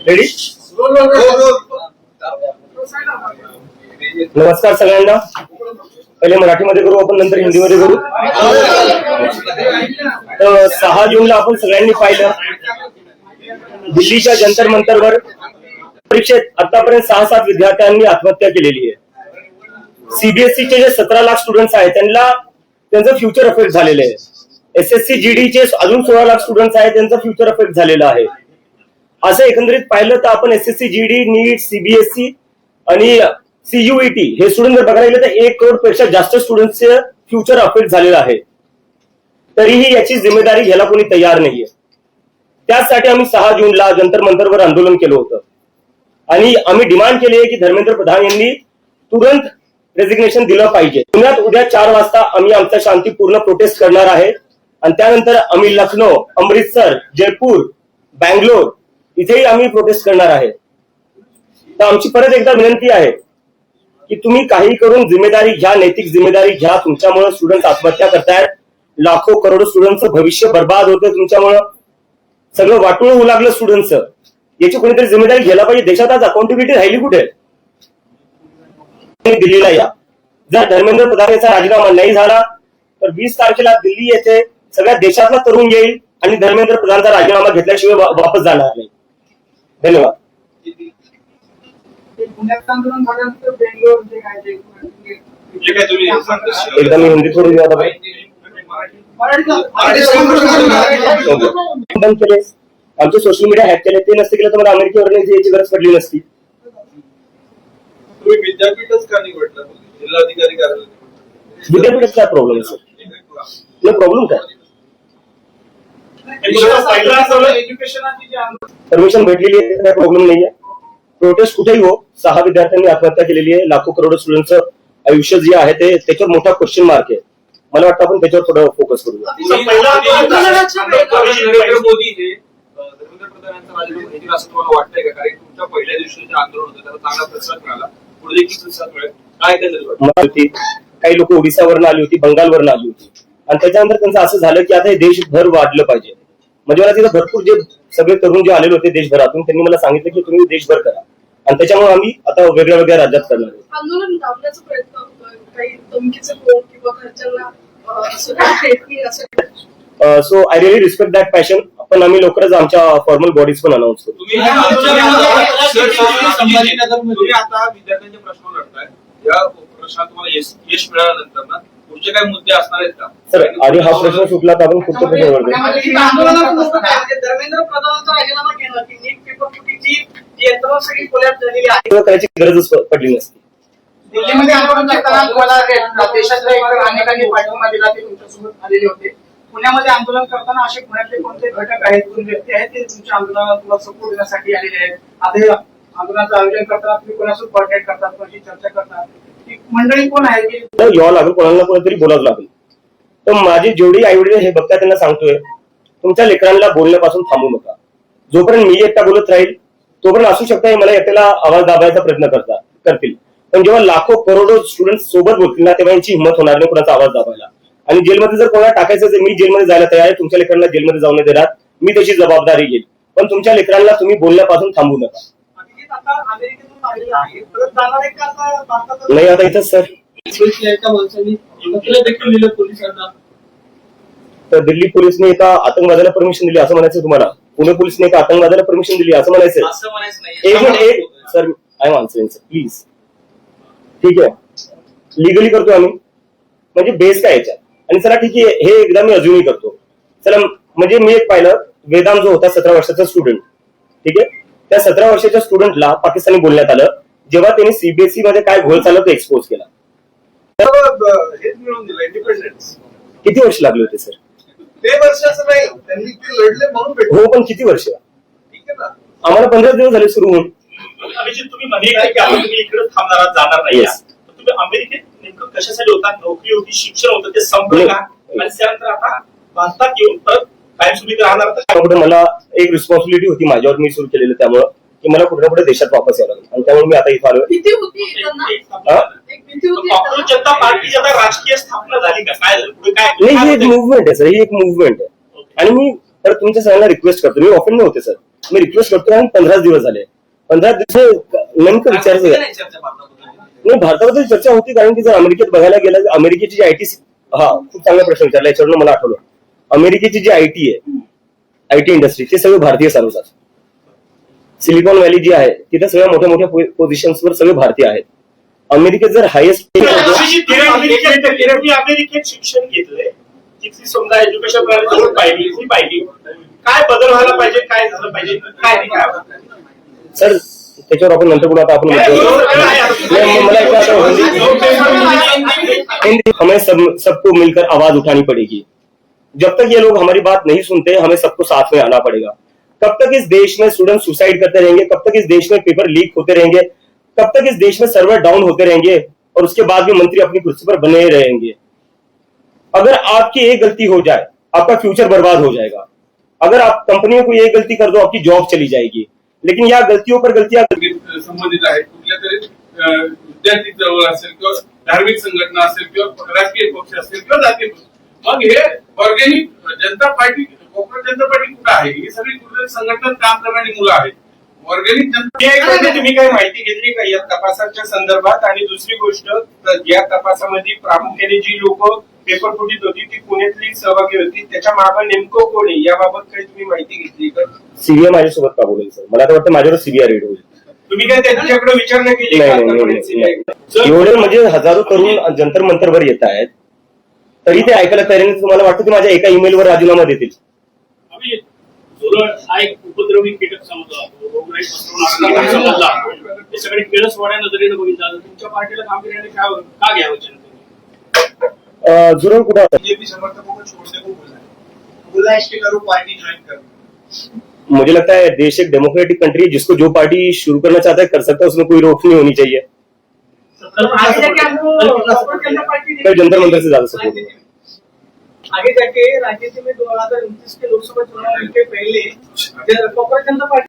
Ready? नमस्कार सगळ्यांना. पहिले मराठीमध्ये करू आपण, नंतर हिंदीमध्ये करू. 6 जूनला आपण सगळ्यांनी पाहिलं दिल्लीच्या जंतर मंतरवर परीक्षेत आतापर्यंत 6-7 विद्यार्थ्यांनी आत्महत्या केलेली आहे. सीबीएसईचे जे 17 लाख स्टुडंट्स आहेत त्यांचं फ्युचर अफेक्ट झालेलं आहे. एसएससी जीडीचे अजून 16 लाख स्टुडंट्स आहेत, त्यांचं फ्युचर अफेक्ट झालेलं आहे. असं एकंदरीत पाहिलं तर आपण एसएससी जीडी, नीट, सीबीएसई आणि सीयूईटी हे स्टुडंट जर बघायला गेले तर 1 करोड पेक्षा जास्त स्टुडंट्सचे फ्युचर अफेक्ट झालेलं आहे. तरीही याची जिम्मेदारी घ्यायला कोणी तयार नाहीये. त्यासाठी आम्ही 6 जूनला जंतर मंतरवर आंदोलन केलं होतं आणि आम्ही डिमांड केली आहे की धर्मेंद्र प्रधान यांनी तुरंत रेजिग्नेशन दिलं पाहिजे. पुण्यात उद्या 4 वाजता आम्ही आमचा शांतीपूर्ण प्रोटेस्ट करणार आहे आणि त्यानंतर आम्ही लखनौ, अमृतसर, जयपूर, बँगलोर इथेही आम्ही प्रोटेस्ट करणार आहे. तर आमची परत एकदा विनंती आहे की तुम्ही काही करून जिम्मेदारी घ्या, नैतिक जिम्मेदारी घ्या. तुमच्यामुळे स्टुडंट आत्महत्या करतायत, लाखो करोडो स्टुडंटचं भविष्य बर्बाद होतं तुमच्यामुळं, सगळं वाटून होऊ लागलं स्टुडंटचं. याची कोणीतरी जिम्मेदारी घ्यायला पाहिजे. देशात आज अकाउंटेबिलिटी राहिली कुठे? दिल्लीला या. जर धर्मेंद्र प्रधान यांचा राजीनामा नाही झाला तर 20 तारखेला दिल्ली येथे सगळ्या देशातला तरुण येईल आणि धर्मेंद्र प्रधानचा राजीनामा घेतल्याशिवाय वापस जाणार नाही. धन्यवाद. एकदा मी हिंदी थोडी केले, आमचे सोशल मीडिया हॅक केले, ते नसते केलं तर मला अमेरिकेवर यायची गरज पडली नसती. विद्यापीठच का निवडलं? जिल्हाधिकारी कार्यालय विद्यापीठात काय प्रॉब्लेम सर? प्रॉब्लेम काय? परमिशन भेटलेली आहे, काय प्रॉब्लेम नाहीये. प्रोटेस्ट कुठेही हो, 6 विद्यार्थ्यांनी आत्महत्या केलेली आहे. लाखो करोडो स्टुडंटचं आयुष्य जे आहे ते त्याच्यावर मोठा क्वेश्चन मार्क आहे. मला वाटतं आपण त्याच्यावर थोडं फोकस करूया. नरेंद्र मोदी हे धर्मेंद्र प्रधान यांचा राजीनामा घेतील असं तुम्हाला वाटतंय का? कारण तुमच्या पहिल्या दिवशी जे आंदोलन होतं त्याला चांगला प्रतिसाद मिळाला, पुढे देखील प्रतिसाद मिळेल काय त्याच्यात? काही लोक ओडिसावरनं आली होती, बंगालवरनं आली होती आणि त्याच्यानंतर त्यांचं असं झालं की आता हे देशभर वाढलं पाहिजे. म्हणजे मला तिथं भरपूर जे सगळे तरुण जे आलेले होते देशभरातून, त्यांनी मला सांगितलं की तुम्ही देशभर करा आणि त्याच्यामुळे आम्ही आता वेगळ्या वेगळ्या राज्यात करणार आहोत. आंदोलन दाबण्याचा प्रयत्न होतोय, काही धमकीचे फोन किंवा घरच्यांना so I really respect that passion. पण आम्ही लवकरच आमच्या फॉर्मल बॉडीज पण अनाउन्स करू. तुम्ही आता विद्यार्थ्यांचे प्रश्न लढताय, या प्रश्नात तुम्हाला यश मिळाल्यानंतर ना पुढचे काही मुद्दे असणार आहेत का? सर आधी हा प्रश्न सुटला तर आपण पुढचा प्रश्न धर्मेंद्र प्रधानांचा राजीनामा घेणं की नीट पेपर फुटीची यंत्रणा सगळी खोल्यात झालेली आहे, करायची गरजच पडली नसती. दिल्लीमध्ये आंदोलन करताना तुम्हाला देशातल्या अनेकांनी पाठिंबा दिला, ते तुमच्यासोबत आलेले होते. पुण्यामध्ये आंदोलन करताना असे पुण्यातले कोणते घटक आहेत, कोण व्यक्ती आहेत ते तुमच्या आंदोलनाला सपोर्ट देण्यासाठी आलेले आहेत? आता आंदोलनाचं आयोजन करताना तुम्ही कोणासोबत कॉन्टॅक्ट करतात, कोणाशी चर्चा करतात? मंडळी कोण आहे की यावं लागेल, कोणाला कोणतरी बोलावं लागेल. तर माझी जेवढी आईवडील हे बघता त्यांना सांगतोय, तुमच्या लेकरांना बोलण्यापासून थांबू नका. जोपर्यंत मी एकटा बोलत राहील तोपर्यंत असू शकता मला एकट्याला आवाज दाबायचा प्रयत्न करतील, पण जेव्हा लाखो करोडो स्टुडंट सोबत बोलतील ना तेव्हा यांची हिंमत होणार नाही कोणाचा आवाज दाबायला. आणि जेलमध्ये जर कोणाला टाकायचं मी जेलमध्ये जायला तयार आहे, तुमच्या लेकरांना जेलमध्ये जाऊन देणार, मी त्याची जबाबदारी घेईल. पण तुमच्या लेकरांना तुम्ही बोलण्यापासून थांबू नका. नाही आता इथंच सर. तर दिल्ली पोलिसने एका आतंकवाद्याला परमिशन दिली असं म्हणायचं तुम्हाला? पुणे पोलिसने एका आतंकवाद्याला परमिशन दिली असं म्हणायचं? एक sir I am answering sir please. ठीक आहे, लिगली करतो आम्ही, म्हणजे बेस काय याच्यात. आणि चला ठीक आहे, हे एकदा मी अजूनही करतो. चला म्हणजे मी एक पाहिलं, वेदांत जो होता 17 वर्षाचा स्टुडंट, ठीक आहे, त्या 17 वर्षाच्या स्टुडंटला पाकिस्तानी बोलण्यात आलं जेव्हा त्यांनी सीबीएसई मध्ये काय घोळ चालला तो एक्सपोज केला. किती वर्ष लागले होते सर? ते वर्ष असं नाही, त्यांनी ते लढले म्हणून भेटले. हो पण किती वर्ष? ठीक आहे ना, आम्हाला 15 दिवस झाले सुरू होऊन. तुम्ही म्हणे की आपण तुम्ही इकडे थांबणार जाणार नाही, तुम्ही अमेरिकेत नेमकं कशासाठी होता? नोकरी होती, शिक्षण होतं, ते संपलं का? आणि त्यानंतर आता भारतात येऊन परत कायमस्वरूपी राहणार? मला एक रिस्पॉन्सिबिलिटी होती माझ्यावर, मी सुरू केलेलं, त्यामुळं की मला कुठे ना कुठे देशात वापस यावं लागेल आणि त्यामुळे मी आता इथं आलोय. भीती होती त्यांना? हा? एक भीती होती काँग्रेस जनता पार्टीची आता राजकीय स्थापना झाली का? काय झालं? पुढे काय नाही, ही एक मुवमेंट आहे सर, ही एक मुवमेंट आहे. आणि मी तर तुमच्या सगळ्यांना रिक्वेस्ट करतो, मी ऑफेंड नव्हते सर, मी रिक्वेस्ट करतो कारण 15 दिवस झाले, 15 दिवस नेमकं विचारायचं नाही चर्चा भारताबद्दल. नाही, भारताबद्दल चर्चा होती कारण की जर अमेरिकेत बघायला गेलं तर अमेरिकेची जी आयटी, हा खूप चांगला प्रश्न विचारला, याच्यावरून मला आठवलं. अमेरिकेची जी आयटी आहे, आयटी इंडस्ट्री, ते सगळे भारतीय चालवतात. सिलिकॉन व्हॅली जी आहे तिथे सगळ्या मोठ्या मोठ्या पोझिशन्सवर सगळे भारतीय आहेत. अमेरिकेत जर हायेस्ट अमेरिकेत शिक्षण घेतलंय, तिथली समजा एज्युकेशन प्रणाली पाहिली, काय बदल व्हायला पाहिजे, काय झालं पाहिजे, काय सर त्याच्यावर आपण नंतर बोलू. आता आपण मला एक बात हिंदी, हमें सबको मिलकर आवाज उठानी पड़ेगी. जब तक ये लोग हमारी बात नहीं सुनते, हमें सबको साथ में आना पड़ेगा. कब तक इस देश में स्टूडेंट सुसाइड करते रहेंगे, कब तक इस देश में पेपर लीक होते रहेंगे, कब तक इस देश में सर्वर डाउन होते रहेंगे और उसके बाद भी मंत्री अपनी कुर्सी पर बने रहेंगे. अगर आपकी एक गलती हो जाए, आपका फ्यूचर बर्बाद हो जाएगा. अगर आप कंपनियों को एक गलती कर दो, आपकी जॉब चली जाएगी. लेकिन या गलतियों पर गलतियां संबंधित आहेत, कुठल्या तरी विद्यार्थी चळवळ असेल किंवा धार्मिक संघटना असेल किंवा राजकीय पक्ष असेल किंवा जातीय पक्ष, मग हे ऑर्गॅनिक जनता पार्टी, कोकण जनता पार्टी कुठं आहे? ही सगळी कुठे संघटनेत काम करणारी मुलं आहेत. ऑर्गॅनिक जनता, तुम्ही काही माहिती घेतली का या तपासाच्या संदर्भात? आणि दुसरी गोष्ट, या तपासामध्ये प्रामुख्याने जी लोक पेपर फुटीत होती ती पुण्यातली सहभागी होती, त्याच्या मागे नेमकं कोण आहे याबाबत काही तुम्ही माहिती घेतली का? सीबीआय माझ्यासोबत का बोलेल सर? मला तर वाटतं माझ्यावर सीबीआय रेड होईल. तुम्ही काय त्यांच्याकडे विचारणा केली नाही का? नाही, नाही, CBI? नाही. एवढे म्हणजे हजारो तरुण जंतर मंतरवर येत आहेत, तरी ते ऐकायला तयार नाही. तुम्हाला वाटतं की माझ्या एका ईमेलवर राजीनामा देतील? आम्ही झुरळ हा एक उपद्रवी कीटक समजला जातो, रोगराई पसरवणारा समजला जातो. हे सगळे किळसवाड्या नजरेने बघितलं जातं. तुमच्या पार्टीला गांभीर्याने का घ्यावं जनतेने? जुरण कुठं आहे? बीजेपी समर्थकों को छोड़ने को बोला है इसके करो पार्टी ज्वाइन करो. मुझे लगता है देश एक डेमोक्रेटिक कंट्री है, जिसको जो पार्टी शुरू करना चाहता है कर सकता है, उसमें कोई रोक नहीं होनी चाहिए. आगे जाके आपको कांग्रेस जनता पार्टी मैं जंतर मंतर से ज्यादा सपोर्ट है. आगे जाके राजनीति में 2029 के लोकसभा चुनाव के पहले कांग्रेस जनता पार्टी